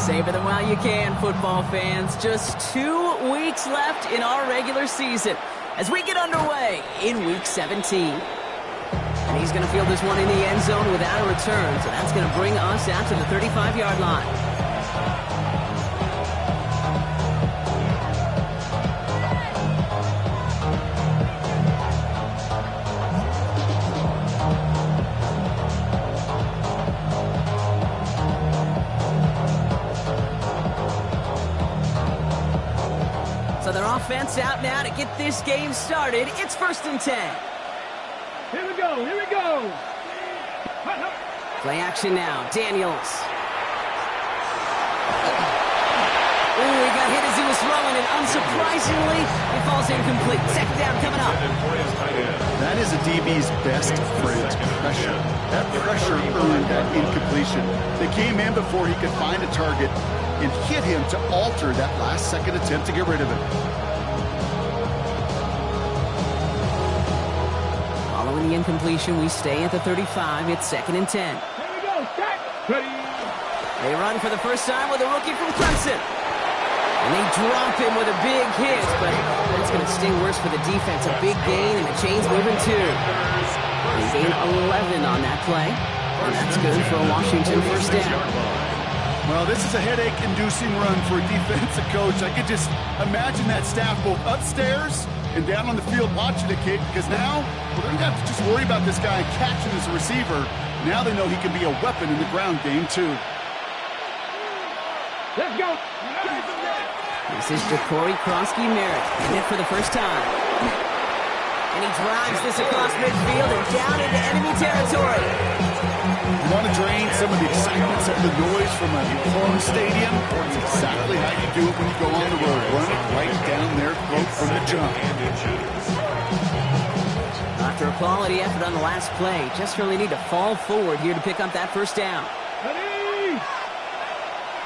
Savor them while you can, football fans. Just 2 weeks left in our regular season as we get underway in Week 17. And he's going to field this one in the end zone without a return, so that's going to bring us out to the 35-yard line. So their offense out now to get this game started. It's 1st and 10. Here we go, here we go. Play action now, Daniels. Ooh, he got hit as he was throwing, and unsurprisingly, he falls incomplete. Second down coming up. That is a DB's best friend, pressure. That pressure earned that incompletion. They came in before he could find a target and hit him to alter that last-second attempt to get rid of him. Following the incompletion, we stay at the 35. It's 2nd and 10. Here we go, set, ready. They run for the first time with a rookie from Clemson. And they drop him with a big hit, but that's going to sting worse for the defense. A big gain, and the chain's moving too. They gain 11 on that play, and that's good for a Washington first down. Well, this is a headache-inducing run for a defensive coach. I could just imagine that staff both upstairs and down on the field watching the kick, because now, well, they don't have to just worry about this guy catching as a receiver. Now they know he can be a weapon in the ground game, too. Let's go. This is Ja'Cory Krosky-Merritt, in it for the first time. And he drives this across midfield and down into enemy territory. You want to drain some of the excitement, some of the noise from a home stadium? That's exactly how you do it when you go on the road. Run it right down their throat from the jump. After a quality effort on the last play, just really need to fall forward here to pick up that first down. Ready.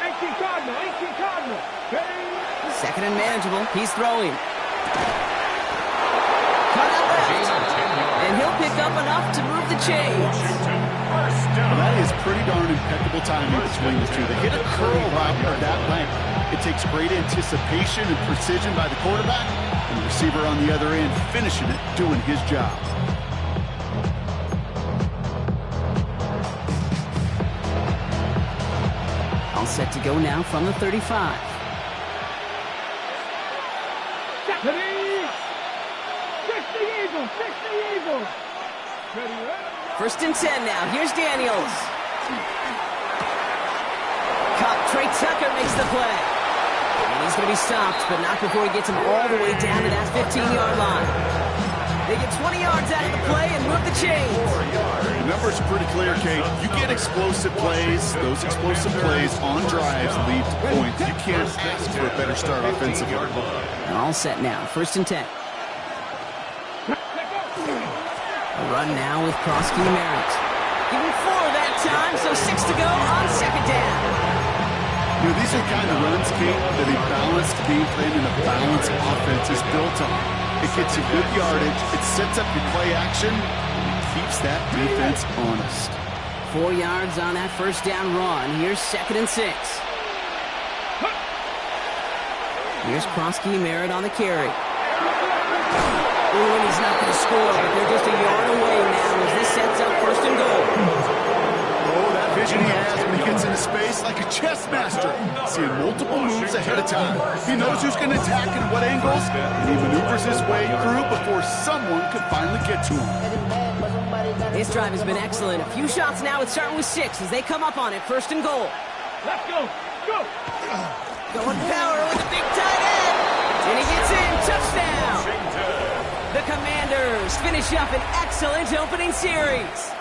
18 Cardinal, 18 Cardinal. Ready. 2nd and manageable. He's throwing. Cut out left. And he'll pick up enough to move the chains. Well, that is pretty darn impeccable timing between the two. They hit a curl route of that length. It takes great anticipation and precision by the quarterback, and the receiver on the other end finishing it, doing his job. All set to go now from the 35. Ready. 60 Eagles, 60 Eagles. Ready, ready. 1st and 10 now. Here's Daniels. Caught. Trey Tucker makes the play. And he's going to be stopped, but not before he gets him all the way down to that 15-yard line. They get 20 yards out of the play and move the chains. The numbers are pretty clear, Kate. You get explosive plays. Those explosive plays on drives lead to points. You can't ask for a better start offensively. And all set now. 1st and 10. A run now with Krosky-Merritt. Give him 4 that time, so 6 to go on 2nd down. You know, these are the kind of runs, Kate, that a balanced game plan and a balanced offense is built on. It gets you good yardage, it sets up your play action, and it keeps that defense honest. 4 yards on that first down run. Here's 2nd and 6. Here's Krosky-Merritt on the carry. Ooh, and he's not going to score, but they're just a yard away now as this sets up 1st and goal. Oh, that vision he has when he gets into space like a chess master. Seeing multiple moves ahead of time. He knows who's going to attack and what angles, and he maneuvers his way through before someone can finally get to him. This drive has been excellent. A few shots now. It's starting with 6 as they come up on it. 1st and goal. Let's go. Go. Going power with a big tight end. And he gets in. Touchdown. The Commanders finish up an excellent opening series.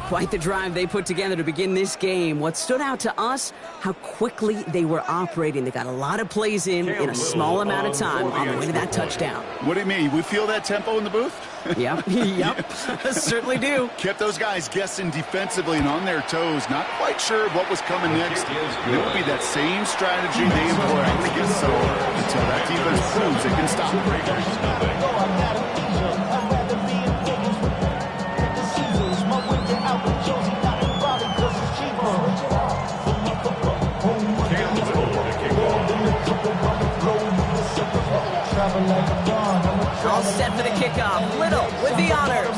Quite the drive they put together to begin this game. What stood out to us, how quickly they were operating. They got a lot of plays in a small amount of time on the way to that touchdown. What do you mean? We feel that tempo in the booth? Yep, certainly do. Kept those guys guessing defensively and on their toes, not quite sure of what was coming next. And it will be that same strategy they employ, I guess so, until that defense proves it can stop. All set for the kickoff. Little with the honors.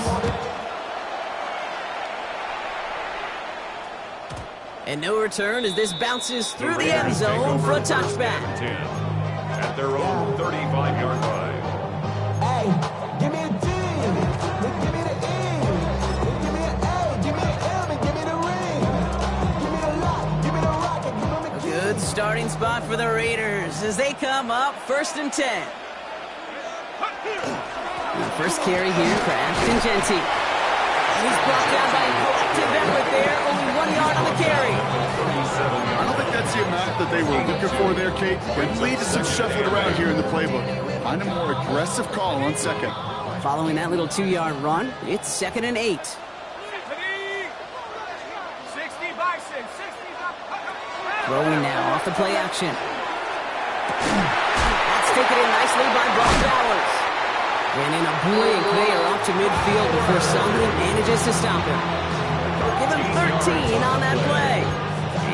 And no return as this bounces through the end zone for a touchback. At their own 35-yard line. Hey, give me a D. Give me the E. Give me an A. Give me an M. And give me the ring. Give me the lock. Give me the rocket. Give me the key. Good starting spot for the Raiders as they come up 1st and 10. The first carry here for Ashton Jeanty. And he's brought down by a collective effort there. Only 1 yard on the carry. I don't think that's the amount that they were looking for there, Kate. But lead to some shuffling around here in the playbook. Find a more aggressive call on second. Following that little 2-yard run, it's 2nd and 8. 60 Bison, 60 Throwing now off the play action. That's taken in nicely by Brock Bowers. And in a blink, they are off to midfield before somebody manages to stop him. Give him 13 on that play.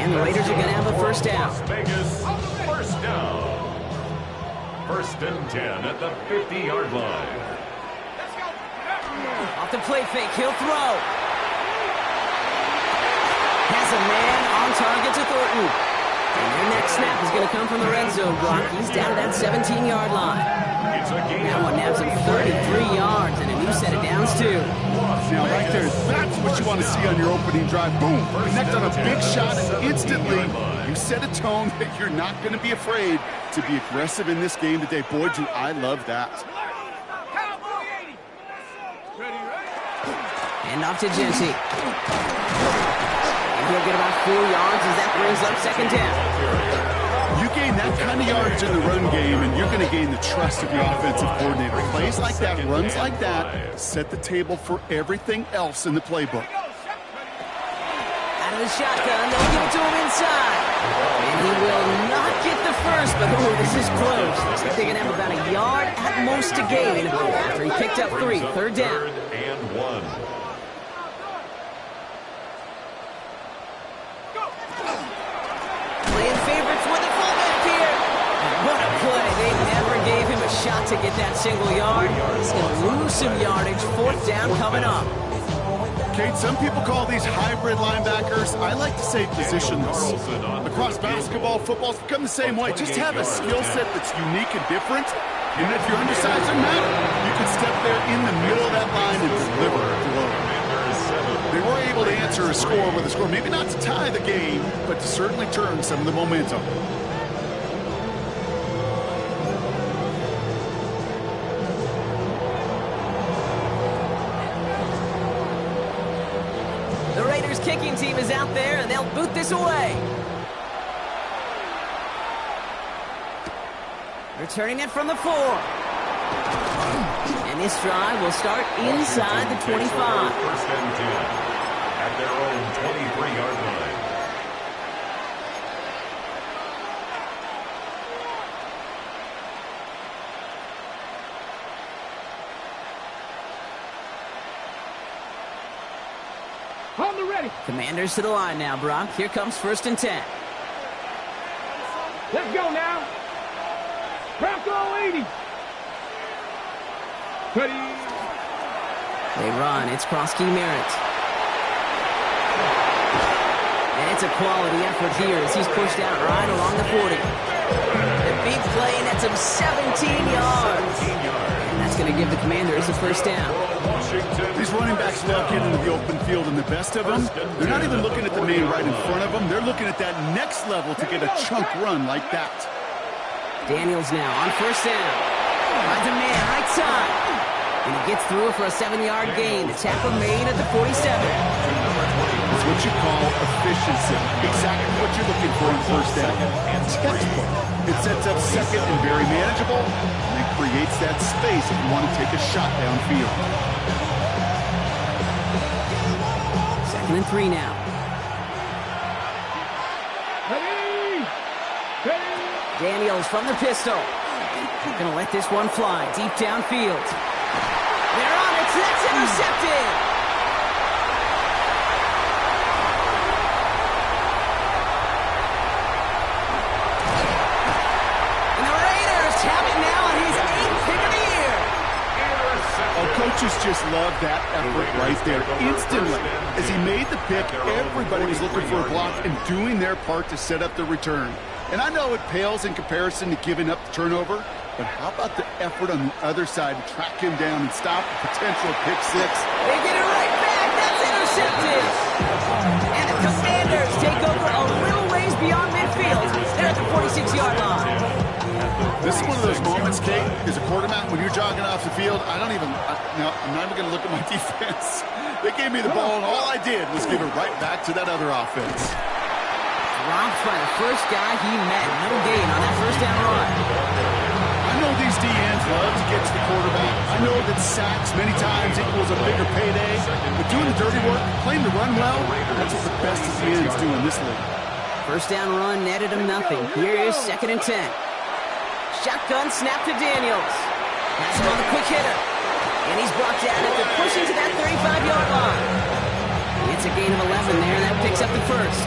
And the Raiders are going to have a first down. Las Vegas, first down. 1st and 10 at the 50-yard line. Off the play fake, he'll throw. Has a man on target to Thornton. And their next snap is going to come from the red zone block. He's down at that 17-yard line. That one nabs him 33 yards and a new set of downs, too. Now, right there, that's what you want to see on your opening drive. Boom! Connect on a big shot, and instantly you set a tone that you're not going to be afraid to be aggressive in this game today. Boy, do I love that. And off to Jeanty. And he'll get about 4 yards as that brings up 2nd down. You gain that kind of yardage in the run game, and you're going to gain the trust of your offensive coordinator. Plays like that, runs like that, set the table for everything else in the playbook. Out of the shotgun, they'll give it to him inside. And he will not get the first, but this is close. Looks like they're going to have about a yard at most to gain after he picked up 3. 3rd down. 3rd and 1. Playing favorites with the fullback here. What a play. They never gave him a shot to get that single yard. He's going to lose some yardage. 4th down coming up. Kate, some people call these hybrid linebackers. I like to say positionless. Across basketball, football's become the same way. Just have a skill set that's unique and different. And if you're undersized, doesn't matter. You can step there in the middle of that line and deliver a blow. They were able to answer a score with a score. Maybe not to tie the game, but to certainly turn some of the momentum. The Raiders kicking team is out there, and they'll boot this away. Returning it from the 4. And this drive will start inside the 25. 1st and 10 at their own 23-yard line. On the ready. Commanders to the line now, Brock. Here comes 1st and 10. Let's go now. Bronco 80. Ready. They run. It's Krosky Merritt. And it's a quality effort here as he's pushed out right along the 40. The big play, and that's him 17 yards. And that's going to give the Commanders a first down. These running backs love getting into the open field, and the best of them, they're not even looking at the man right in front of them. They're looking at that next level to get a chunk run like that. Daniels now on 1st down. Finds a man right side. And he gets through for a 7-yard gain. The tackle made at the 47. what you call efficiency. Exactly what you're looking for in first down. Textbook. It sets up second and very manageable, and it creates that space if you want to take a shot downfield. 2nd and 3 now. Ready! Ready! Daniels from the pistol. Gonna let this one fly deep downfield. They're on it. That's intercepted. And the Raiders have it now on his 8th pick of the year. Oh, coaches just love that effort right there. Instantly, as he made the pick, everybody was looking for a block and doing their part to set up the return. And I know it pales in comparison to giving up the turnover, but how about the effort on the other side to track him down and stop a potential pick six? They get it right back. That's intercepted. And the Commanders take over a little ways beyond midfield. They're at the 46-yard line. This is one of those moments, Kate, as a quarterback, when you're jogging off the field, I'm not even going to look at my defense. They gave me the ball, and all I did was give it right back to that other offense. Dropped by the first guy he met. No gain on that first down run. I know these DNs love to get to the quarterback. I know that sacks many times equals a bigger payday, but doing the dirty work, playing the run well, that's what the best DNs do in this league. First down run netted him nothing. Here is 2nd and 10. Shotgun snap to Daniels. Has him on the quick hitter. And he's brought down after pushing to that 35-yard line. It's a gain of 11 there, and that picks up the first.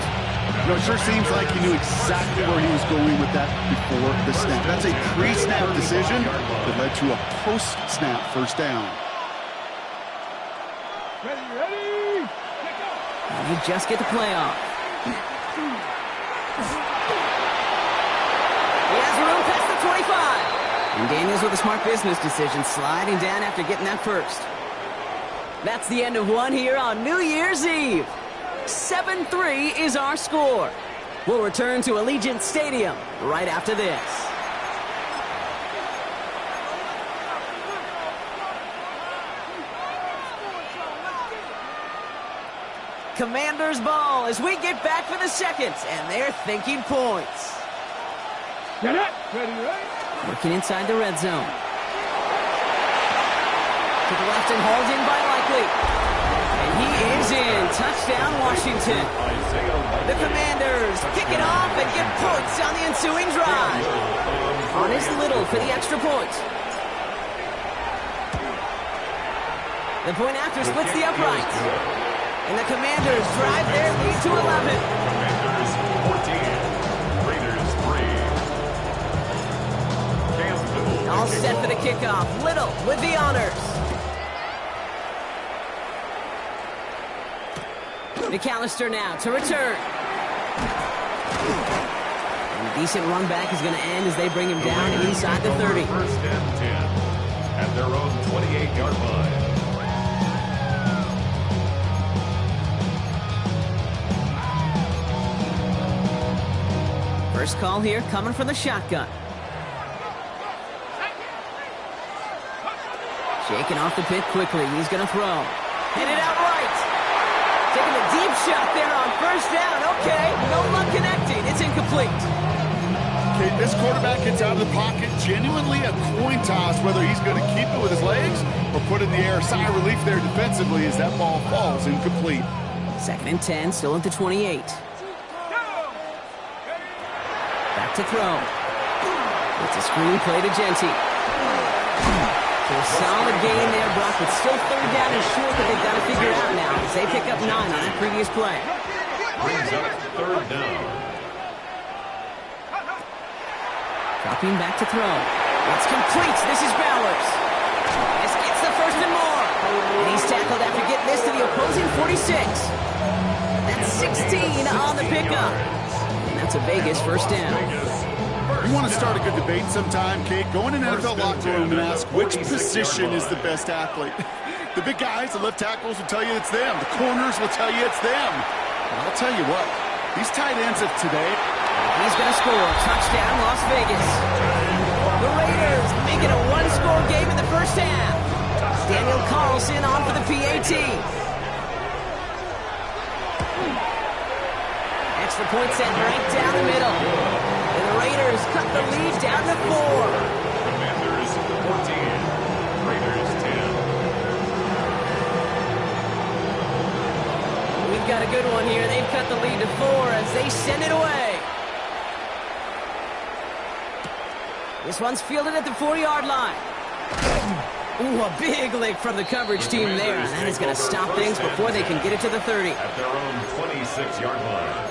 You know, it sure seems like he knew exactly where he was going with that before the snap. That's a pre-snap decision that led to a post-snap first down. Ready, ready! Kick off! And they just get the play off. He has room past the 25. And Daniels with a smart business decision, sliding down after getting that first. That's the end of one here on New Year's Eve. 7-3 is our score. We'll return to Allegiant Stadium right after this. Commanders ball as we get back for the second, and they're thinking points. Get it! Ready, ready! Working inside the red zone. To the left and hauled in by Likely. And he is in. Touchdown, Washington. The Commanders kick it off and get points on the ensuing drive. On is Little for the extra point. The point after splits the upright. And the Commanders drive their lead to 11. Commanders 14, Raiders 3. Campbell. All set for the kickoff. Little with the honors. McAllister now to return. And a decent run back is going to end as they bring him down inside the 30. First and 10 at their own 28-yard line. First call here coming from the shotgun. Shaking off the pit quickly. He's going to throw. Hit it out right. Taking a deep shot there on first down. Okay, no luck connecting. It's incomplete. Okay, this quarterback gets out of the pocket. Genuinely a coin toss whether he's going to keep it with his legs or put it in the air. Sigh of relief there defensively as that ball falls incomplete. 2nd and 10, still at the 28. Back to throw. It's a screen play to Genty. So a solid gain there, Brock, but still 3rd down and short that they've got to figure out now as they pick up 9 on that previous play. Brings up 3rd down. Dropping back to throw. It's complete. This is Bowers. This gets the first and more. And he's tackled after getting this to the opposing 46. That's 16 on the pickup. And that's a Vegas first down. You want to start a good debate sometime, Kate? Go in an NFL locker room and ask which position is the best athlete. The big guys, the left tackles will tell you it's them. The corners will tell you it's them. And I'll tell you what, these tight ends of today. He's going to score. Touchdown, Las Vegas. The Raiders make it a one-score game in the first half. Daniel Carlson on for the PAT. the point set right down the middle. And the Raiders cut the lead down to 4. Commanders 14, Raiders 10. We've got a good one here. They've cut the lead to 4 as they send it away. This one's fielded at the 4-yard line. Ooh, a big lick from the coverage team there. And that is going to stop things before they can get it to the 30. At their own 26-yard line.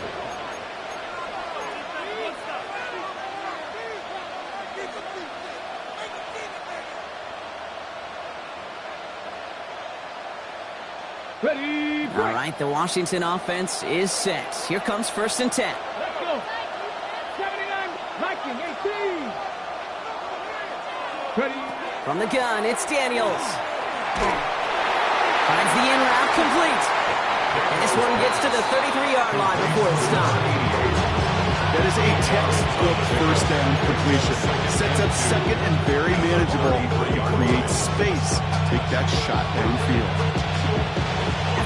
Ready, All right, the Washington offense is set. Here comes 1st and 10. let's go. 79, Viking 18. Ready, From the gun, it's Daniels. Finds the in route complete. And this one gets to the 33-yard line before it's stopped. That is a textbook first down completion. Sets up second and very manageable. It creates space. Take that shot downfield.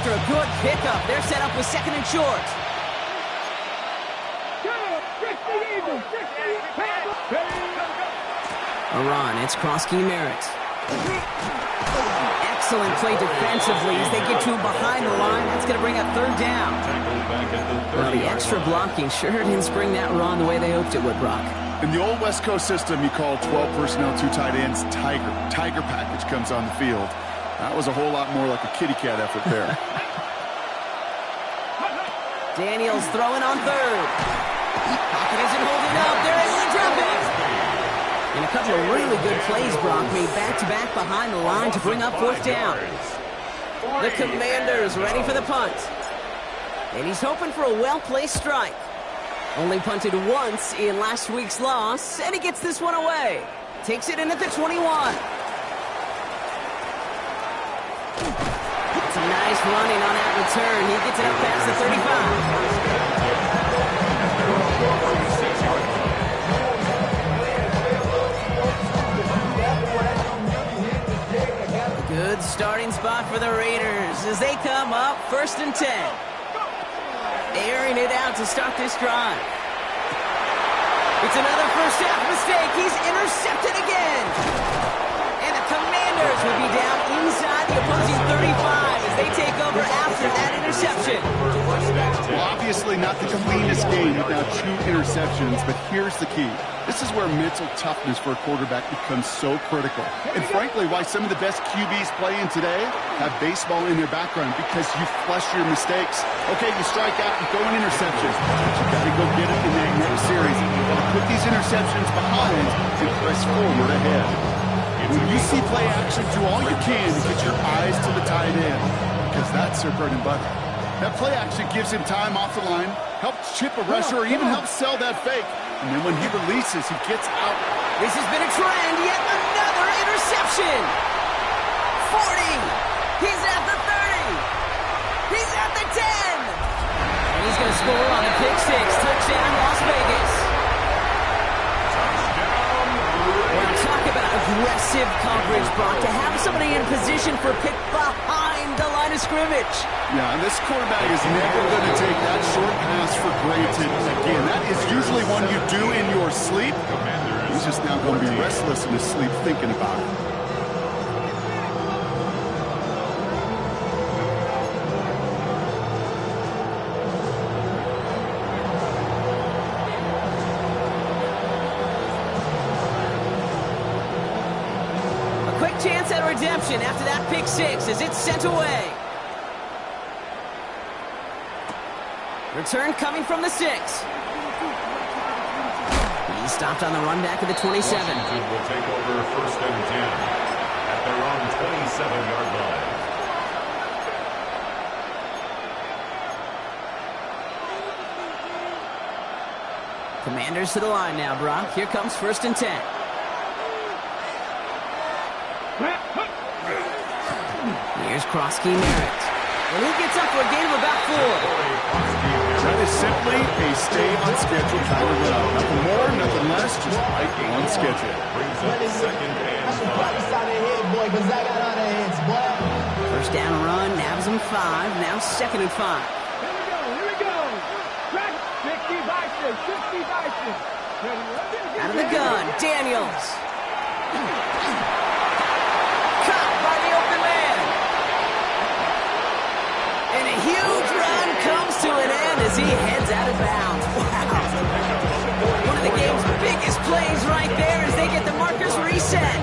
After a good pickup, they're set up with 2nd and short. go. 60 Eagles, 60 Eagles. Ready, A run, it's Krosky Merritt. Excellent play defensively as they get to behind the line. That's going to bring up 3rd down. Tackled back at the 30. Well, the extra blocking sure didn't spring that run the way they hoped it would, Brock. In the old West Coast system, you call 12 personnel, 2 tight ends, Tiger. Tiger package comes on the field. That was a whole lot more like a kitty cat effort there. Daniels throwing on 3rd. Pocket isn't holding up. They're able to drop it. And a couple of really good plays, Brock, made back-to-back behind the line to bring up 4th down. The Commanders ready for the punt. And he's hoping for a well-placed strike. Only punted once in last week's loss, and he gets this one away. Takes it in at the 21. It's a nice running on that return. He gets it up past the 35. Good starting spot for the Raiders as they come up 1st and 10. Airing it out to start this drive. It's another first half mistake. He's intercepted again. And the Commanders will be down inside the opposing 35 as they take over after that interception. Well, obviously not the cleanest game without 2 interceptions, but here's the key. This is where mental toughness for a quarterback becomes so critical. And frankly, why some of the best QBs playing today have baseball in their background, because you flush your mistakes. Okay, you strike out and throw an interception, but you got to go get it in that next series. You got to put these interceptions behind and press forward ahead. When you see play action, do all you can to get your eyes to the tight end, because that's their bread and butter. That play action gives him time off the line, helps chip a rusher, or even helps sell that fake. And then when he releases, he gets out. This has been a trend. Yet another interception. 40. He's at the 30. He's at the 10. And he's going to score on the pick six. Touchdown, Las Vegas. Well, talk about aggressive coverage, Brock. To have somebody in position for a pick behind the line of scrimmage. Yeah, and this quarterback is never going to take that short pass for granted. Again, that is usually one you do in your sleep. He's just now going to be restless in his sleep thinking about it. A quick chance at redemption after that pick six as it's sent away. Return coming from the 6. He's stopped on the run back at the 27. Washington will take over 1st and 10 at their own 27-yard line. Commanders to the line now, Brock. Here comes 1st and 10. Here's Krosky Merritt. And he gets up for a gain of about 4. That is simply a stay-on-schedule kind of run. Nothing more, nothing less, just right on schedule. Brings up 2nd and 5. First down run, nabs him 5. Now 2nd and 5. Here we go. Track. Out of the gun, Daniels. Caught by the open man. And a huge run comes to an end as he heads out of bounds. Wow. One of the game's biggest plays right there as they get the markers reset.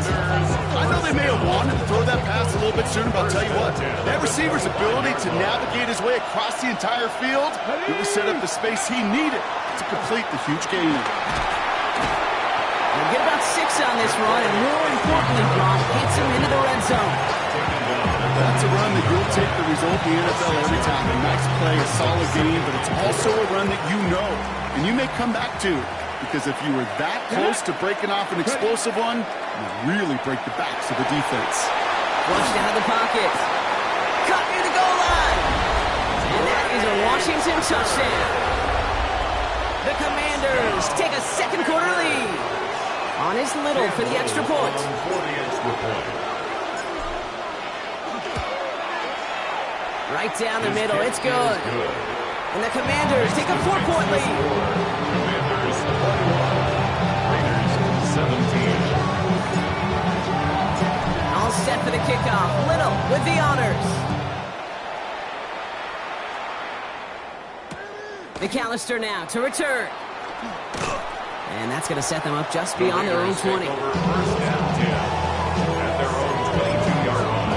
I know they may have wanted to throw that pass a little bit sooner, but I'll tell you what, that receiver's ability to navigate his way across the entire field really set up the space he needed to complete the huge gain. They'll get about 6 on this run, and more importantly, Brock gets him into the red zone. That's a run that you'll take the result in the NFL every time. A nice play, a solid game, but it's also a run that you know, and you may come back to. Because if you were that close to breaking off an explosive one, you really break the backs of the defense. Flushed out of the pocket. Cut near the goal line. And that is a Washington touchdown. The Commanders take a second quarter lead. On is Little for the extra point. Right down the middle. It's good. And the Commanders take a 4-point lead. All set for the kickoff. Little with the honors. McAllister now to return. And that's going to set them up just beyond their own 20. First and 10 at their own 22-yard line.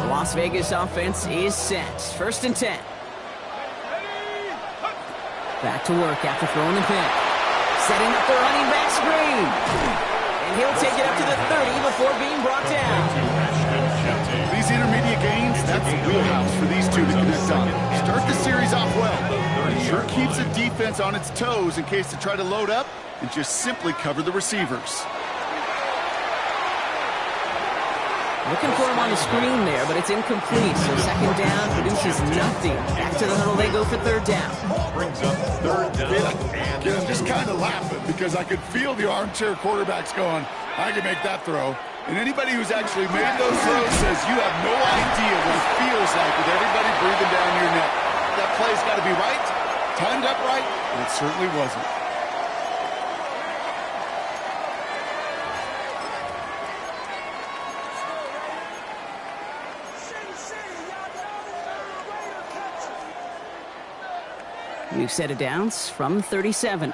Las Vegas offense is set. First and 10. Back to work after throwing the pick. Setting up the running back screen. And he'll take it up to the 30 before being brought down. These intermediate gains, that's the wheelhouse for these two to connect on. Start the series off well. It sure keeps the defense on its toes in case they try to load up and just simply cover the receivers. Looking for him on the screen there, but it's incomplete. So second down produces nothing. Back to the huddle they go for third down. Brings up third down. I'm just kind of laughing because I could feel the armchair quarterbacks going, I can make that throw. And anybody who's actually made those throws says you have no idea what it feels like with everybody breathing down your neck. That play's got to be right, timed up right, and it certainly wasn't. We've set it down from 37.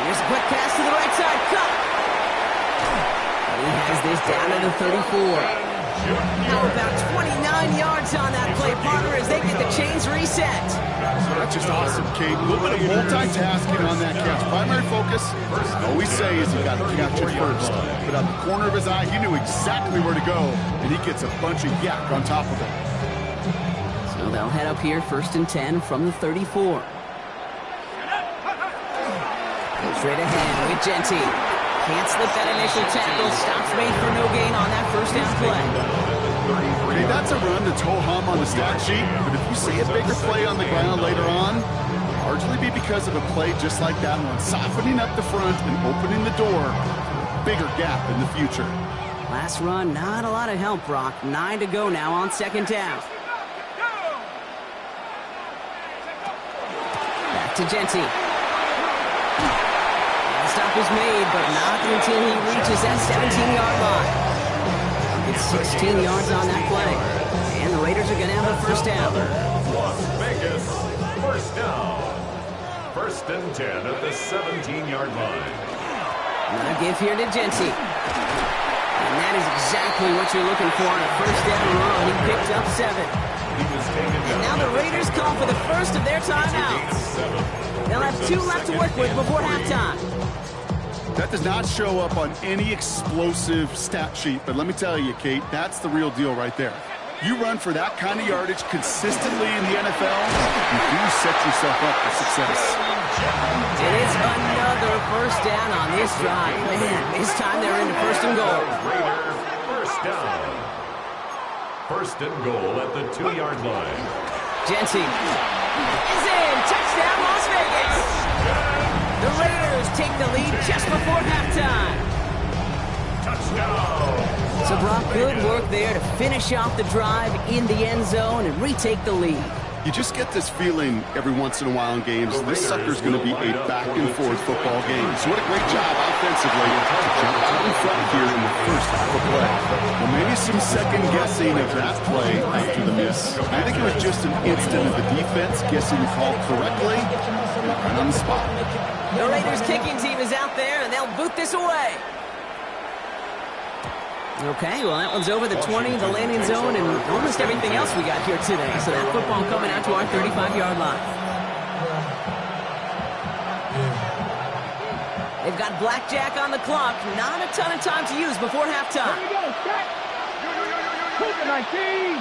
Here's a quick pass to the right side. Cut. He has this down to the 34. Now about 29 yards on that play, partner, as they get the chains reset. That's just awesome, Kate. A little bit of multitasking on that catch. Primary focus, I always say, is you got to catch it first. But out the corner of his eye, he knew exactly where to go, and he gets a bunch of yak on top of it. So they'll head up here, first and 10 from the 34. Straight ahead with Genty. Can't slip that initial tackle. Stops made for no gain on that first down play. Hey, that's a run that's ho-hum on the stat sheet, but if you see a bigger play on the ground later on, it'll largely be because of a play just like that one, softening up the front and opening the door for a bigger gap in the future. Last run, not a lot of help, Brock. 9 to go now on second down. Back to Genty. Stop is made, but not until he reaches that 17-yard line. It's 16 yards on that play. And the Raiders are going to have a first down. Las Vegas, first down. First and 10 at the 17-yard line. Another give here to Genty. And that is exactly what you're looking for on a first down run. He picked up 7. And now the Raiders call for the first of their timeouts. They'll have 2 left to work with before halftime. That does not show up on any explosive stat sheet, but let me tell you, Kate, that's the real deal right there. You run for that kind of yardage consistently in the NFL, you do set yourself up for success. And it's another first down on this drive. Man, this time they're into first and goal. Raiders, first down. First and goal at the 2-yard line. Genty is in. Touchdown, Las Vegas. The Raiders take the lead just before halftime. Touchdown. So, Brock, good work there to finish off the drive in the end zone and retake the lead. You just get this feeling every once in a while in games, this sucker's going to be a back-and-forth football game. So what a great job offensively to jump out in front here in the first half of play. Well, maybe some second-guessing of that play after the miss. I think it was just an instant of the defense guessing the call correctly right on the spot. The Raiders kicking team is out there, and they'll boot this away. Okay, well, that one's over the 20, the landing zone, and almost everything else we got here today. So that football coming out to our 35-yard line. They've got blackjack on the clock. Not a ton of time to use before halftime. Here we go, set. Hook 19.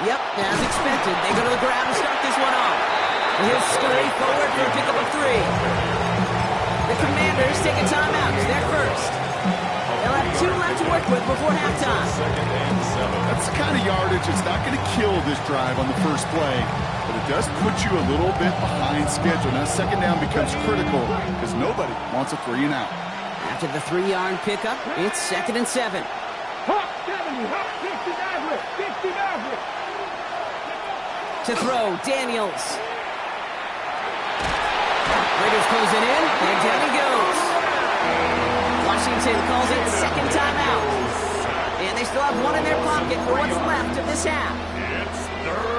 Yep, as expected, they go to the ground and start this one off. And he'll scurry forward for a pickup of 3. The Commanders take a timeout. They're first. They'll have 2 left to work with before halftime. That's the kind of yardage that's not going to kill this drive on the first play, but it does put you a little bit behind schedule. Now, second down becomes critical because nobody wants a 3 and out. After the 3-yard pickup, it's 2nd and 7. Hawk 70, Hawk 60 Maverick, 60 Maverick. To throw, Daniels. Raiders closing in, and down he goes. Washington calls it second timeout. And they still have 1 in their pocket for what's left of this half.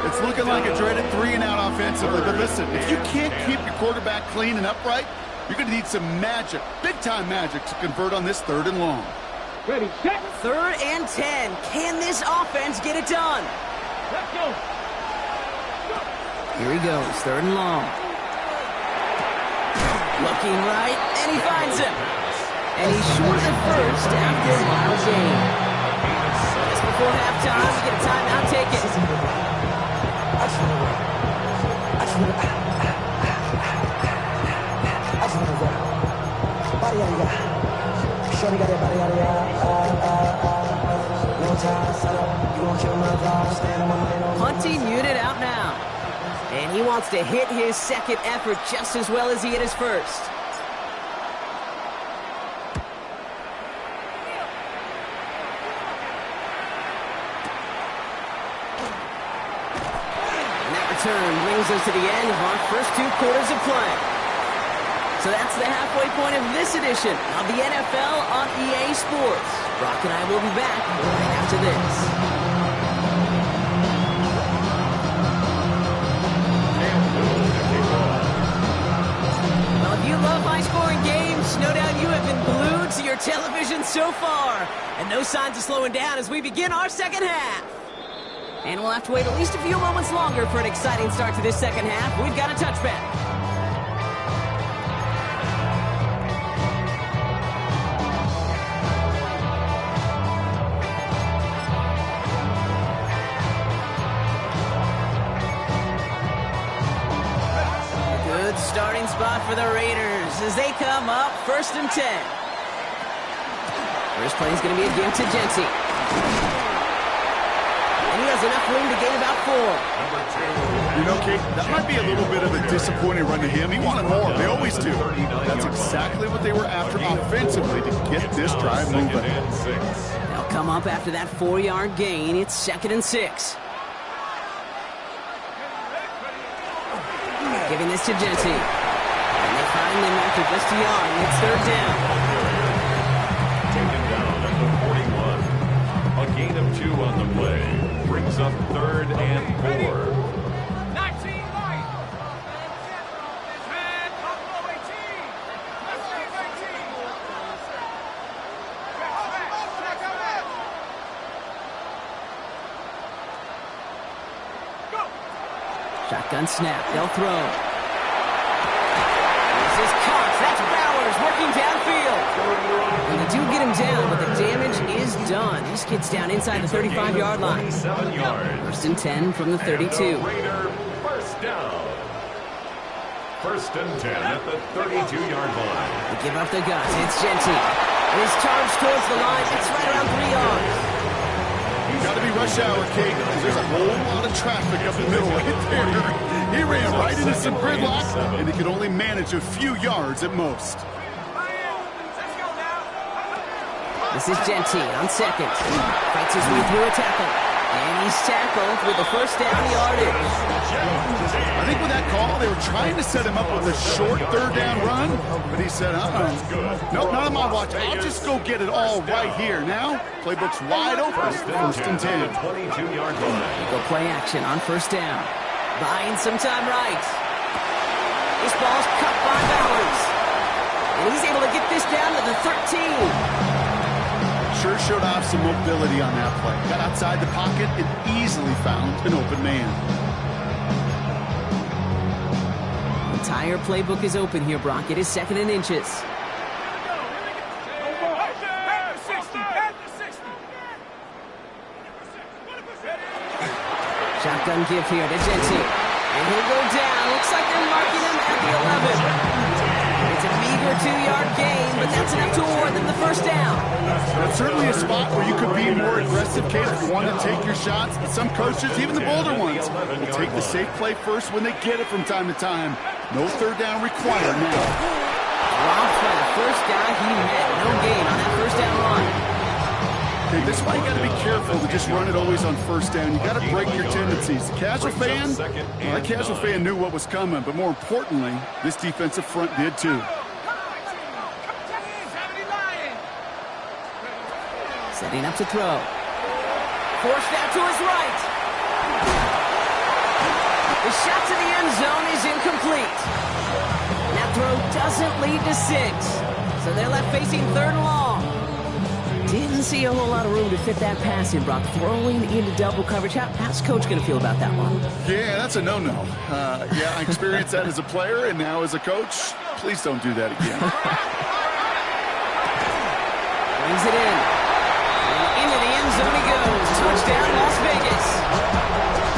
It's looking like a dreaded 3 and out offensively, but listen, if you can't keep your quarterback clean and upright, you're going to need some magic, big-time magic, to convert on this 3rd and long. Ready, set. 3rd and 10. Can this offense get it done? Let's go. Here he goes, 3rd and long. Looking right, and he finds him. And he's short at first after a mile gain. Just before halftime, we get a timeout, take it. Punting unit out now. And he wants to hit his second effort just as well as he hit his first. Brings us to the end of our first 2 quarters of play. So that's the halfway point of this edition of the NFL on EA Sports. Brock and I will be back right after this. Well, if you love high-scoring games, no doubt you have been glued to your television so far. And no signs of slowing down as we begin our second half. And we'll have to wait at least a few moments longer for an exciting start to this second half. We've got a touchback. Good starting spot for the Raiders as they come up 1st and 10. First play is going to be a give to Genty. And he has enough room to gain about 4. You know, Kate, that might be a little bit of a disappointing run to him. He wanted more. They always do. That's exactly what they were after offensively to get this drive moving. They'll come up after that 4-yard gain. It's 2nd and 6. Giving this to Genty. And they find him after just a yard. And it's 3rd down. Taken down at the 41. A gain of 2 on the play. Brings up 3rd and 4. 19 right. And Buffalo 18. Let's go 19. Go. Shotgun snap. They'll throw. This is Cox. That's Bowers working downfield. And they do get him down, but the damage is done. This kid's down inside the 35-yard line. 27 yards. 1st and 10 from the 32. And the Raider first down. 1st and 10 at the 32-yard line. They give up the guts. It's Genty. His charge towards the line. It's right around 3 yards. rush hour, Kate, because there's a whole lot of traffic up the middle right there. He ran right into some gridlock, and he could only manage a few yards at most. This is Genty on second. Fights his way through a tackle. And he's tackled with the first down yardage. I think with that call, they were trying to set him up with a short third down run, but he said, nope, not on my watch. I'll just go get it all right here. Now, playbook's wide open. First and 10. 22-yard line. Go play action on first down. Buying some time right. This ball's cut by Bowers. And he's able to get this down to the 13. Sure showed off some mobility on that play. Got outside the pocket and easily found an open man. The entire playbook is open here, Brock. It is second and inches. Shotgun give here to Genty. And he'll go down. Looks like they're marking him at the 11. It's a meager 2-yard gain, but that's enough to award them the first down. That's certainly a spot where you could be more aggressive, Kate, if you want to take your shots. But some coaches, even the bolder ones, will take the safe play first when they get it from time to time. No third down required now. Dropped by the first guy he met. No gain on that first down run. Okay, this is why you got to be careful to just run it always on first down. You got to break your tendencies. The casual fan, well, that casual fan knew what was coming, but more importantly, this defensive front did too. Setting up to throw. Forced out to his right. The shot to the end zone is incomplete. And that throw doesn't lead to 6. So they're left facing third and long. Didn't see a whole lot of room to fit that pass in, Brock. Throwing into double coverage. How's Coach going to feel about that one? Yeah, that's a no-no. Yeah, I experienced that as a player and now as a coach. Please don't do that again. Brings it in. Into the end zone he goes. Touchdown, Las Vegas.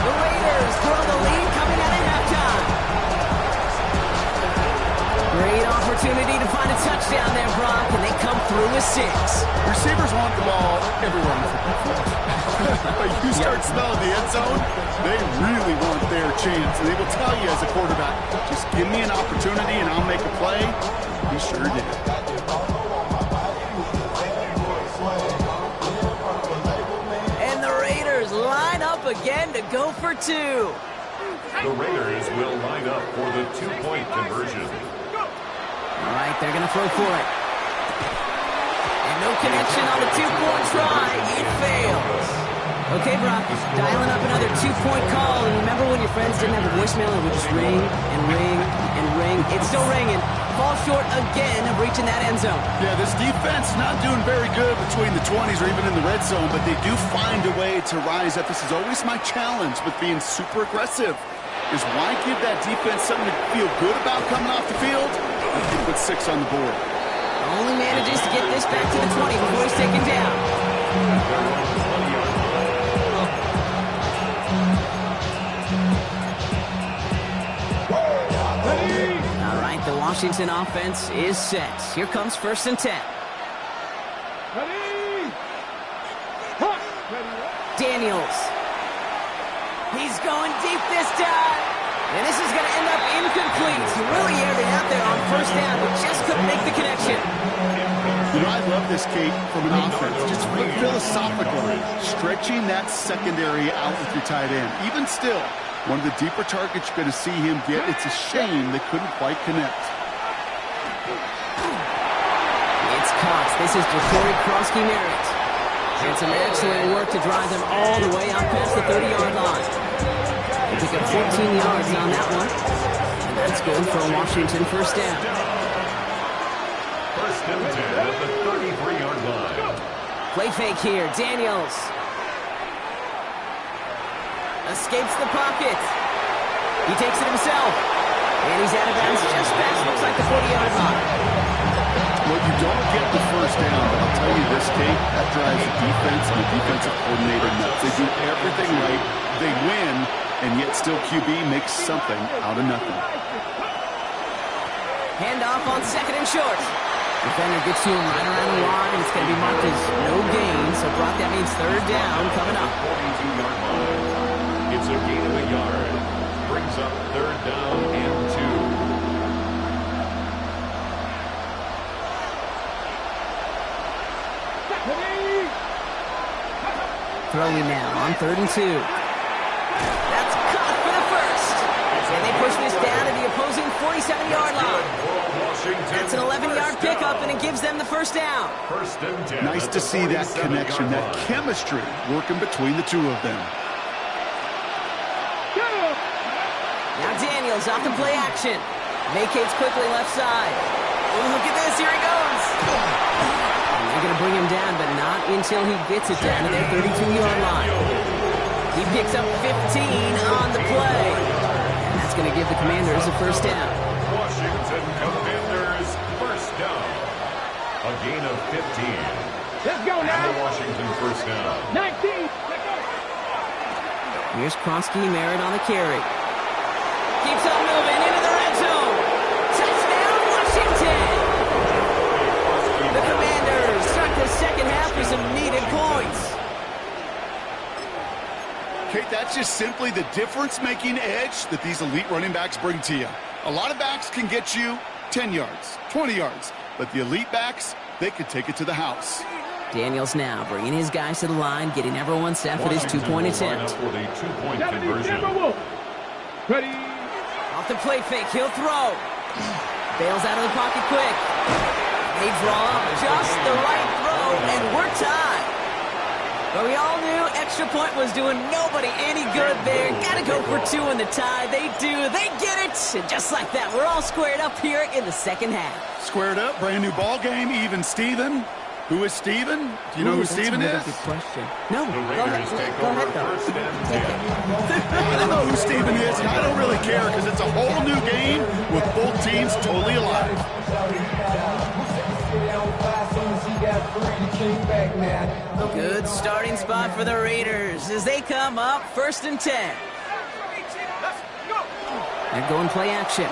The Raiders throw the lead coming out of halftime. Great opportunity to find a touchdown there, Brock, and they come through with 6. Receivers want the ball everywhere on the football field. But you start smelling the end zone, they really want their chance. And they will tell you as a quarterback, just give me an opportunity and I'll make a play. He sure did. Line up again to go for 2. The Raiders will line up for the 2-point conversion. All right, they're going to throw for it. And no connection on the 2-point try. It fails. Okay, Brock, dialing up another 2-point call. And remember when your friends didn't have a voicemail and would just ring and ring and ring? It's still ringing. Fall short again of reaching that end zone. Yeah, this defense not doing very good between the 20s or even in the red zone, but they do find a way to rise up. This is always my challenge with being super aggressive, is why give that defense something to feel good about coming off the field? You put 6 on the board. Only manages to get this back to the 20 before he's taken down. All right, the Washington offense is set. Here comes first and 10. Daniels. He's going deep this time. And this is going to end up incomplete. He really aired it out there on first down, but just couldn't make the connection. You know, I love this, Kate, from an offense. Just philosophically, stretching that secondary out with your tight end. Even still, one of the deeper targets you're going to see him get. It's a shame they couldn't quite connect. It's Cox. This is Jacory Krosky-Merritt. And some excellent work to drive them all the way out past the 30-yard line. They pick up 14 yards on that one. And that's good for a Washington first down. First and 10 at the 33-yard line. Play fake here. Daniels escapes the pocket. He takes it himself. And he's out of bounds just past, looks like the 40-yard line. Well, you don't get the first down, but I'll tell you this, Kate, that drives the defense and the defensive coordinator nuts. They do everything right. They win, and yet still QB makes something out of nothing. Handoff on second and short. Defender gets to him right around the line. It's going to be marked as no gain. So, Brock, that means third down coming up. 42-yard line. It's a gain of a yard. Brings up third down and 2. Throwing now on 3rd and 2. That's caught for the first. And they push this down to the opposing 47-yard line. That's an 11-yard pickup, and it gives them the first down. First and 10. Nice to see that connection, that chemistry working between the two of them. Now Daniels off the play action. Vacates quickly left side. Oh, look at this. Here he goes. They're going to bring him down, but not until he gets it down to their 32-yard line. He picks up 15 on the play. And that's going to give the Commanders a first down. Washington Commanders first down. A gain of 15. Let's go And now. the Washington first down. 19. Here's Krosky Merritt on the carry. Keeps on moving into the red zone. Touchdown, Washington! The Commanders start the second half with some needed points. Kate, that's just simply the difference-making edge that these elite running backs bring to you. A lot of backs can get you 10 yards, 20 yards, but the elite backs, they could take it to the house. Daniels now bringing his guys to the line, getting everyone set for this two-point attempt. For the two-point 70, conversion. Timberwolves. Ready. Off the play fake, he'll throw. Bails out of the pocket quick. They draw up just the right throw, and we're tied. But we all knew extra point was doing nobody any good there. Gotta go for 2 in the tie. They do. They get it. And just like that, we're all squared up here in the second half. Squared up, brand new ball game, even Steven. Who is Steven? Do you know who Steven is? That's a good question. No, The go ahead. Raiders take Go over ahead, though. first and 10. I don't know who Steven is, and I don't really care because it's a whole new game with both teams totally alive. Good starting spot for the Raiders as they come up 1st and 10. They're going play action.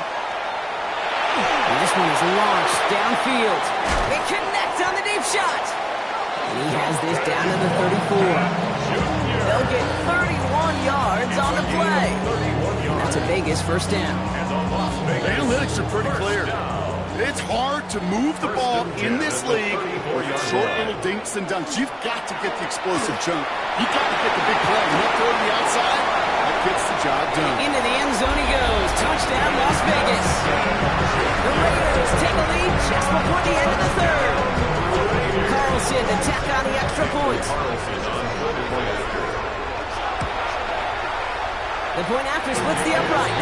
And this one is launched downfield. They connect on the deep shot. And he has this down to the 34. They'll get 31 yards on the play. And that's a Vegas first down. The analytics are pretty clear. It's hard to move the ball in this league with short little dinks and dunks. You've got to get the explosive jump. You've got to get the big play. And that throw to the outside, that gets the job done. Into the end zone he goes. Touchdown, Las Vegas. The Raiders take a lead just before the end of the third. Carlson to tack on the extra point. The point after splits the upright.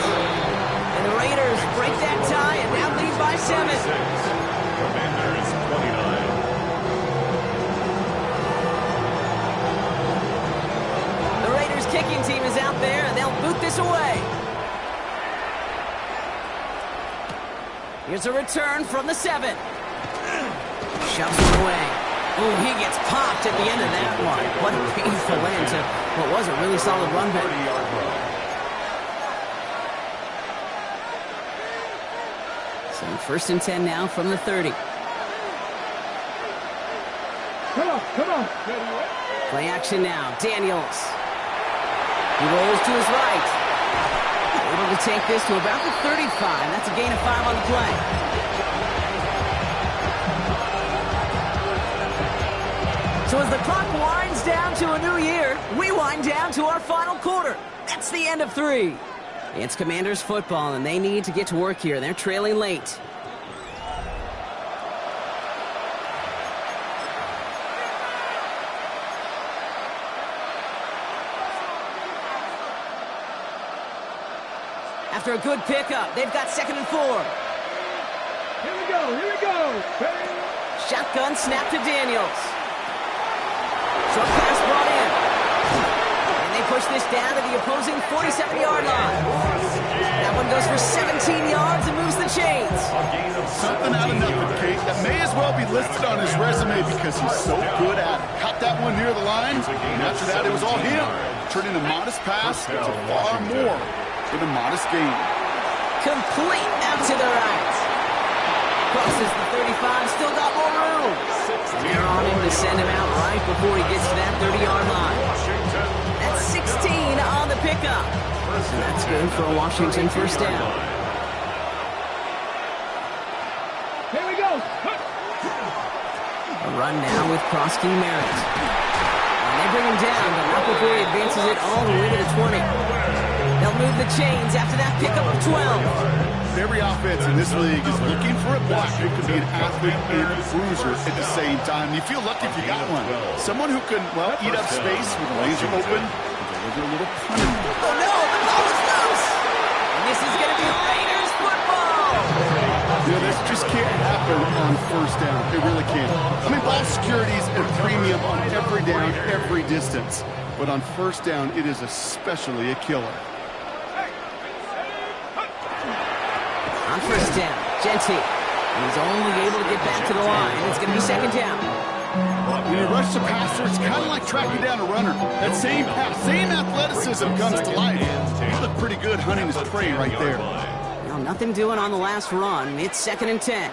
And the Raiders break that tie and now lead by 7. Commanders 29. The Raiders kicking team is out there and they'll boot this away. Here's a return from the 7. Shoves it away. Oh, he gets popped at the end of that one. What a painful end to what was a really solid run back. 30-yard run. So 1st and 10 now from the 30. Come on, come on. Play action now. Daniels. He rolls to his right. Able to take this to about the 35. That's a gain of 5 on the play. So as the clock winds down to a new year, we wind down to our final quarter. That's the end of 3. It's Commanders football, and they need to get to work here. They're trailing late. After a good pickup, they've got 2nd and 4. Here we go, here we go. Ready. Shotgun snap to Daniels. Short pass brought in. And they push this down to the opposing 47-yard line. That one goes for 17 yards and moves the chains. Something out of nothing, Kate, that may as well be listed on his resume because he's so good at it. Caught that one near the line, and after that it was all him. Turning a modest pass to far more than a modest gain. Complete out to the right. Crosses the 35, still got more room. And they're on him to send him out right before he gets to that 30-yard line. That's 16 on the pickup. And that's good for a Washington first down. Here we go. A run now with Kroski Merritt. And they bring him down, but not before he advances it all the way to the 20. They'll move the chains after that pickup of 12. Every offense in this league is looking for a back who can be an athlete and a bruiser at the same time. You feel lucky if you got one. Someone who can, well, eat up space with the lanes open and deliver a little punishment. Oh, no, the ball is loose. And this is going to be Raiders football. This just can't happen on first down. It really can't. I mean, ball security is a premium on every down, every distance. But on first down, it is especially a killer. On first down, Genty. He's only able to get back to the line. It's going to be second down. When you rush the passer, it's kind of like tracking down a runner. That same pass, same athleticism comes to life. You look pretty good hunting his prey right there. Now, nothing doing on the last run. It's second and 10.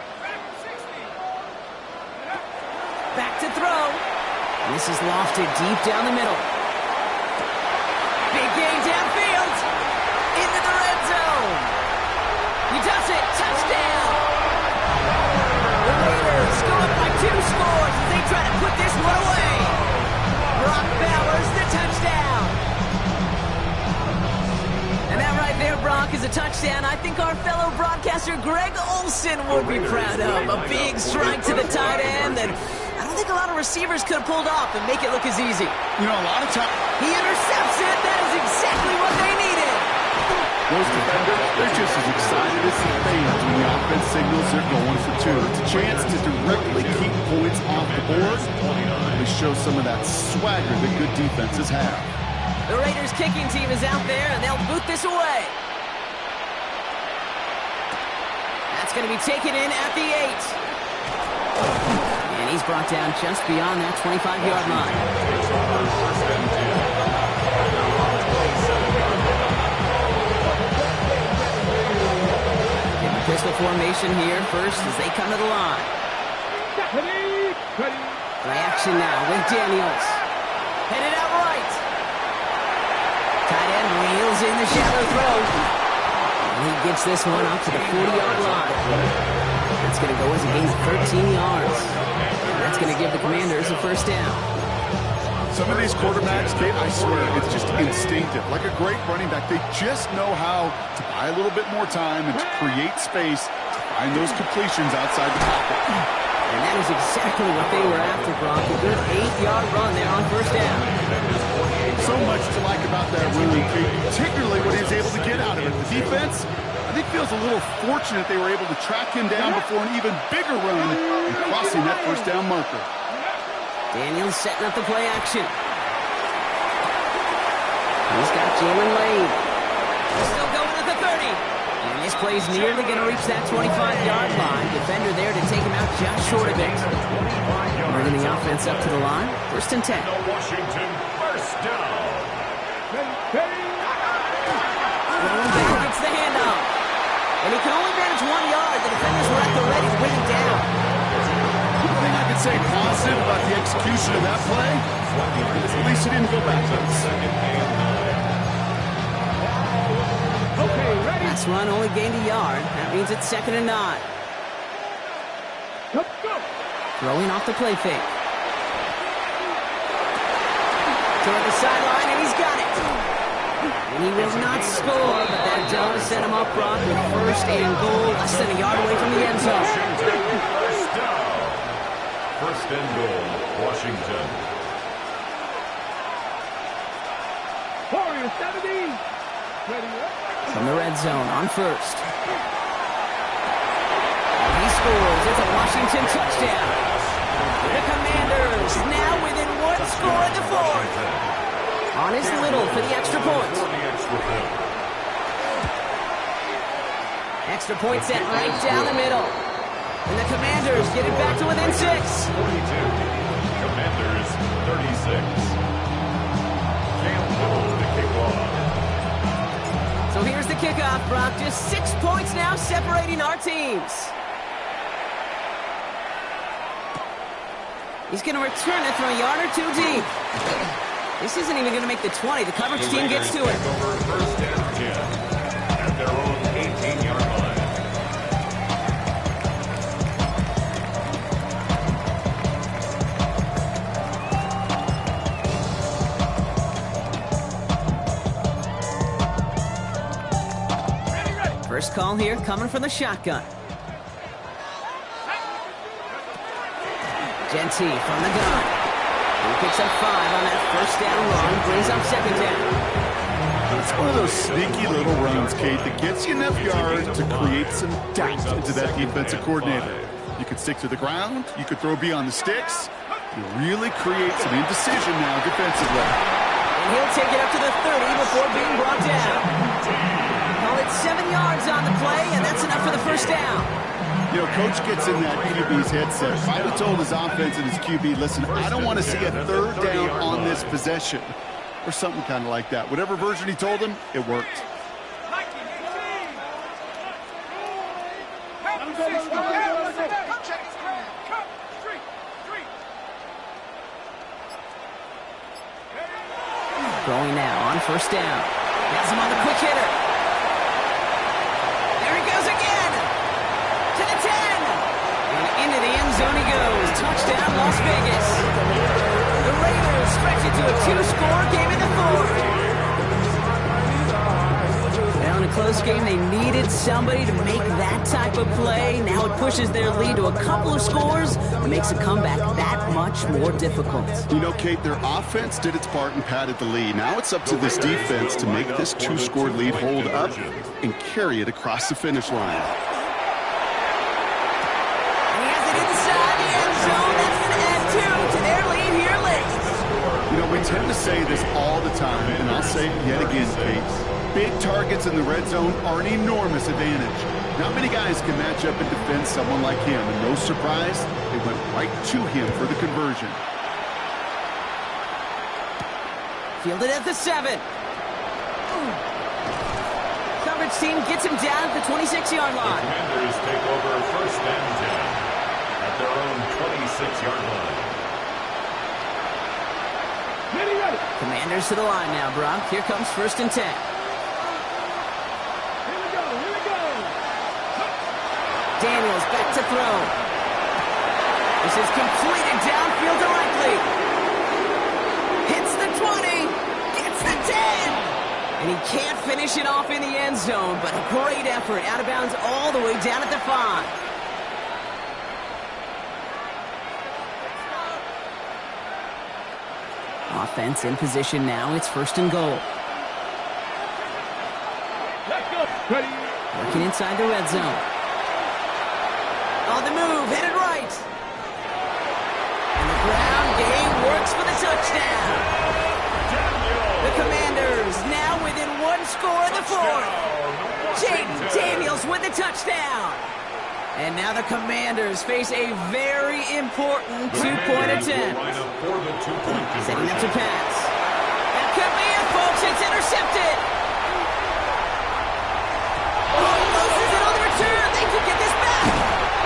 Back to throw. And this is lofted deep down the middle. Big gain downfield. Into the red zone. He does it. Touchdown. The Raiders go up by 2 scores as they try to put this one away. Brock Bowers, the touchdown. And that right there, Brock, is a touchdown I think our fellow broadcaster Greg Olsen would be proud of. A big strike to the tight end that I don't think a lot of receivers could have pulled off and make it look as easy. You know, a lot of times He intercepts it. That is exactly what they needed. those defenders, they're just as excited as the fans when the offense signals they're going for 2. It's a chance to directly keep points off the board. They show some of that swagger that good defenses have. The Raiders kicking team is out there, and they'll boot this away. That's going to be taken in at the 8. And he's brought down just beyond that 25-yard line. In the pistol formation here first as they come to the line. Play action now with Daniels. Headed out right. Tight end reels in the shallow throw. And he gets this one up to the 40-yard line. That's going to go as a gain of 13 yards. And that's going to give the Commanders a first down. Some of these quarterbacks, Kate, I swear, it's just instinctive. Like a great running back, they just know how to buy a little bit more time and to create space to find those completions outside the pocket. And that is exactly what they were after, Brock. A good 8-yard run there on first down. So much to like about that run, Kate, particularly what he was able to get out of it. The defense, I think, feels a little fortunate they were able to track him down before an even bigger run and crossing that first down marker. Daniels setting up the play action. He's got Jalen Lane. He's still going at the 30. And this play's nearly going to reach that 25-yard line. Defender there to take him out just short of it. Bringing the offense up to the line. First and 10. Washington first down. Back gets the handoff. And he can only manage 1 yard. The defenders were at the ready to bring him down. The thing I can say positive about the execution of that play is at least he didn't go backwards. Okay, ready? Pass run only gained a yard. That means it's second and 9. Let's go. Throwing off the play fake. Toward the sideline, and he's got it. And he will not score, but that does set him up, Brock, with first and goal, less than a yard away from the end zone. First down. First and goal, Washington. Warriors 70. Ready up. From the red zone on first. And he scores. It's a Washington touchdown. The Commanders now within 1 score in the 4th. On his Little for the extra point. Extra point set right down the middle. And the Commanders get it back to within 6. 42. Commanders 36. Cam Little to kick off. So here's the kickoff, Brock. Just 6 points now separating our teams. He's going to return it from a yard or 2 deep. This isn't even going to make the 20. The coverage team gets to it. Over first and 10 at their own 18-yard line. First call here coming from the shotgun. Genty from the gun. He picks up 5 on that first down run, brings up second down. It's one of those sneaky little runs, Kate, that gets you enough yards to create some doubt into that defensive coordinator. You could stick to the ground, you could throw beyond the sticks. You really create some indecision now defensively. And he'll take it up to the 30 before being brought down. Call it 7 yards on the play, and that's enough for the first down. You know, Coach gets in that QB's headset. If I'd have told his offense and his QB, listen, I don't want to see a third down on this possession, or something kind of like that. Whatever version he told him, it worked. Going now on first down. Has him on the quick hitter. There he goes again. To the 10. And into the end zone he goes. Touchdown, Las Vegas. The Raiders stretch it to a 2-score game in the fourth. Now in a close game, they needed somebody to make that type of play. Now it pushes their lead to a couple of scores and makes a comeback that much more difficult. You know, Kate, their offense did its part and padded the lead. Now it's up to this defense to make this 2-score lead hold up and carry it across the finish line. And he has it inside the end zone. That's going to add 2 to their lead here late. You know, we tend to say this all the time, and I'll say it yet again, Kate. Big targets in the red zone are an enormous advantage. Not many guys can match up and defend someone like him, and no surprise, they went right to him for the conversion. Fielded at the 7. Coverage team gets him down at the 26-yard The line. Commanders take over first and 10 at their own 26-yard line. Commanders to the line now, Brock. Here comes first and 10. Daniels back to throw. This is completed downfield directly. Hits the 20. Gets the 10. And he can't finish it off in the end zone, but a great effort. Out of bounds all the way down at the 5. Offense in position now. It's first and goal. Working inside the red zone. On the move, headed right. And the ground game works for the touchdown. The Commanders now within 1 score in the fourth. Jaden Daniels with the touchdown. And now the Commanders face a very important 2-point attempt. Setting up to pass. That could be it, folks. It's intercepted. Oh, he loses it on the return. They could get this back.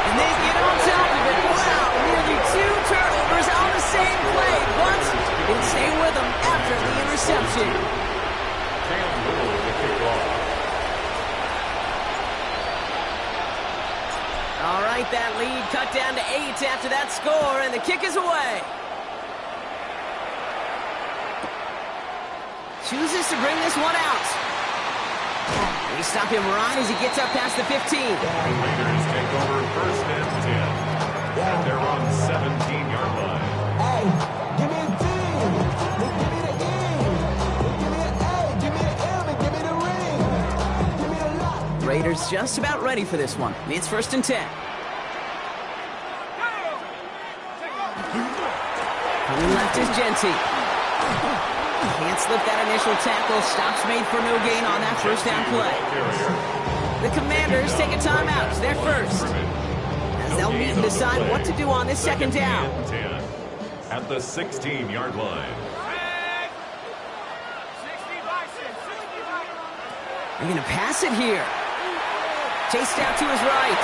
And they get on top of it. Wow, nearly 2 turnovers on the same play. But they stay with them after the interception. Cam Little to kick off. All right, that lead cut down to 8 after that score, and the kick is away. Chooses to bring this one out. They stop him right as he gets up past the 15. The Raiders take over first and 10 at their own 17-yard line. Hey, give me a D. Give me the E. Give me an A. Give me an M. And give me the ring. Give me a lot. Raiders just about ready for this one. It's first and 10. Coming left is Genty. Can't slip that initial tackle. Stops made for no gain on that first down play. The Commanders take a timeout. They're first. As they'll need to decide what to do on this second down. At the 16-yard line. They're going to pass it here. Chased out to his right.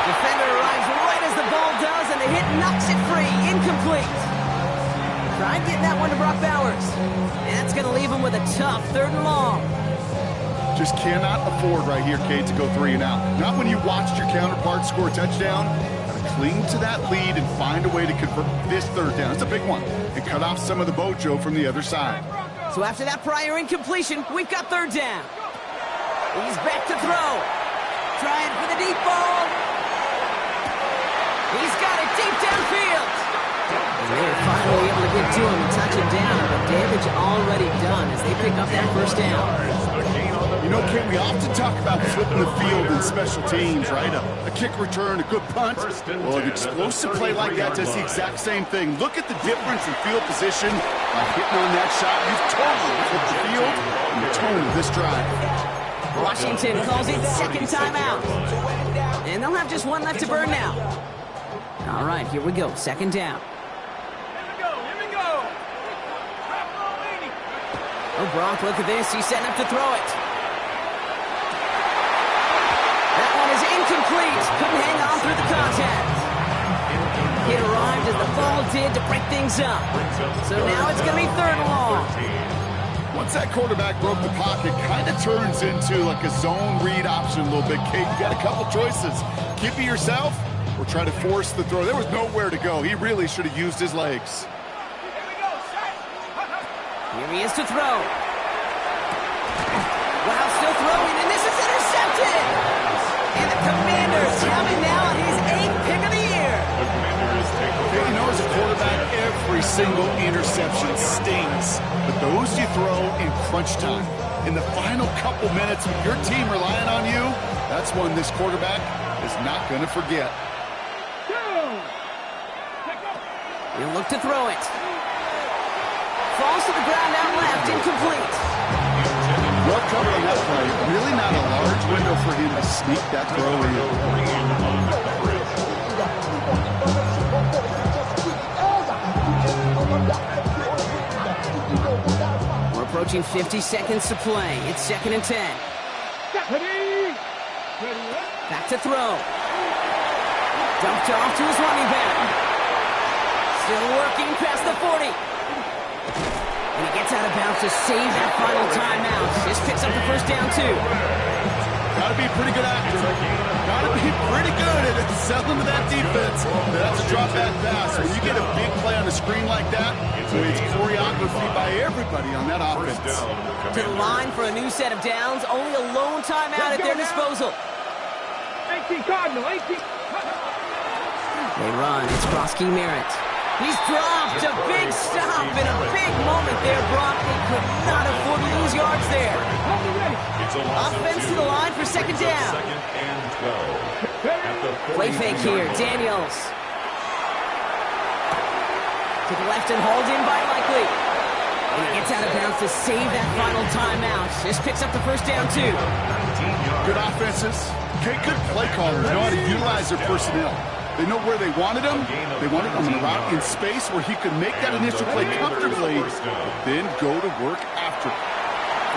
Defender arrives right as the ball does, and the hit knocks it free. Incomplete. Tried getting that one to Brock Bowers. And that's going to leave him with a tough 3rd and long. Just cannot afford right here, Kate, to go 3 and out. Not when you watched your counterpart score a touchdown. Gotta cling to that lead and find a way to convert this 3rd down. It's a big one. And cut off some of the mojo from the other side. So after that prior incompletion, we've got 3rd down. He's back to throw. Trying for the deep ball. He's got it deep downfield. And they're finally able to get to him and touch him down, but damage already done as they pick up that 1st down. You know, Kate, we often talk about flipping the field in special teams, right? A kick return, a good punt. Well, an explosive play like that does the exact same thing. Look at the difference in field position by hitting on that shot. You've totally flipped the field and the tone of this drive. Washington calls it 2nd timeout. And they'll have just 1 left to burn now. All right, here we go. 2nd down. Here we go. Oh, Gronk, look at this. He's setting up to throw it. That one is incomplete. Couldn't hang on through the contact. It arrived as the ball did to break things up. So now it's going to be 3rd and long. Once that quarterback broke the pocket, kind of turns into like a zone read option a little bit. Kate, you got a couple choices. Keep it yourself or try to force the throw. There was nowhere to go. He really should have used his legs. Here he is to throw. Wow, still throwing, and this is intercepted! And the Commanders have it now on his 8th pick of the year. Hey, you know, as a quarterback, every single interception stings. But those you throw in crunch time, in the final couple minutes with your team relying on you, that's one this quarterback is not going to forget. He'll look to throw it. Falls to the ground out left, incomplete. Well covered on that play. Really not a large window for him to sneak that throw in. We're approaching 50 seconds to play. It's 2nd and 10. Back to throw. Dumped off to his running back. Still working past the 40. And he gets out of bounds to save that final timeout. This picks up the 1st down, too. Gotta be a pretty good actor. Gotta be pretty good at selling to that defense. That's a drop back pass. When you get a big play on the screen like that, it's choreography by everybody on that offense. To the line for a new set of downs. Only a lone timeout at their disposal. 18 Cardinal, 18. They run. It's Broski Merritt. He's dropped. A big stop and a big moment there, Brock. They could not afford to lose yards there. Offense to the line for 2nd down. 2nd and 12. Play fake here. Daniels. To the left and hauled in by Likely. And he gets out of bounds to save that final timeout. This picks up the 1st down, too. Good offenses. Okay, good play callers know how to utilize their personnel. They know where they wanted him. They wanted him in a route in space where he could make that initial play comfortably, but then go to work after.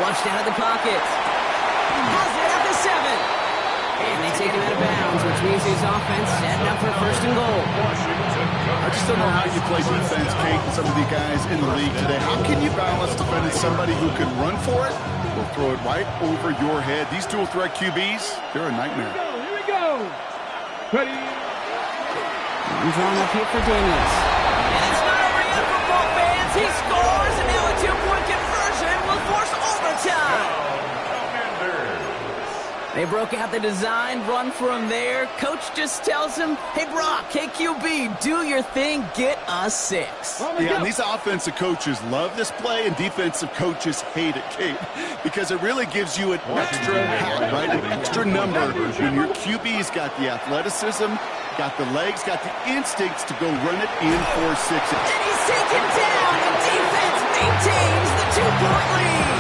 Flushed out of the pocket. Has it at the 7. And they take him out of bounds, which means his offense setting up for 1st and goal. I just don't know how you play defense, Kate, and some of the guys in the league today. How can you balance defending somebody who can run for it or throw it right over your head? These dual threat QBs, they're a nightmare. Here we go. Ready. I'm drawing up here for Daniels. And it's not over yet for both fans. He scores, and now a 2-point conversion will force overtime. They broke out the design, run for him there. Coach just tells him, hey, Brock, KQB, do your thing, get us 6. Yeah, and these offensive coaches love this play, and defensive coaches hate it, Kate, because it really gives you an extra hat, right, an extra number when your QB's got the athleticism, got the legs, got the instincts to go run it in for 6. And he's taken down, and defense maintains the 2-point lead.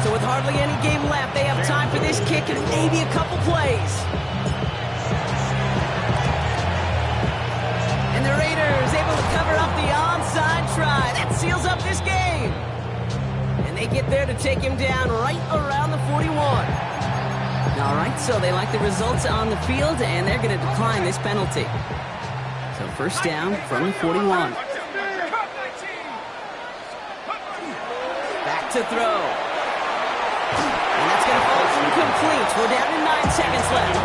So with hardly any game left, they have time for this kick and maybe a couple plays. And the Raiders able to cover up the onside try. That seals up this game. And they get there to take him down right around the 41. All right, so they like the results on the field, and they're going to decline this penalty. So first down from the 41. Back to throw. And that's going to fall incomplete. We're down to 9 seconds left.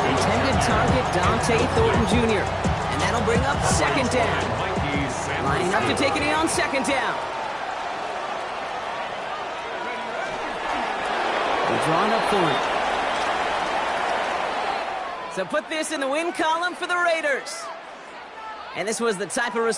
Intended target, Dante Thornton Jr. And that'll bring up second down. Lining up to take it in on second down. We're drawn up for it. So put this in the win column for the Raiders. And this was the type of response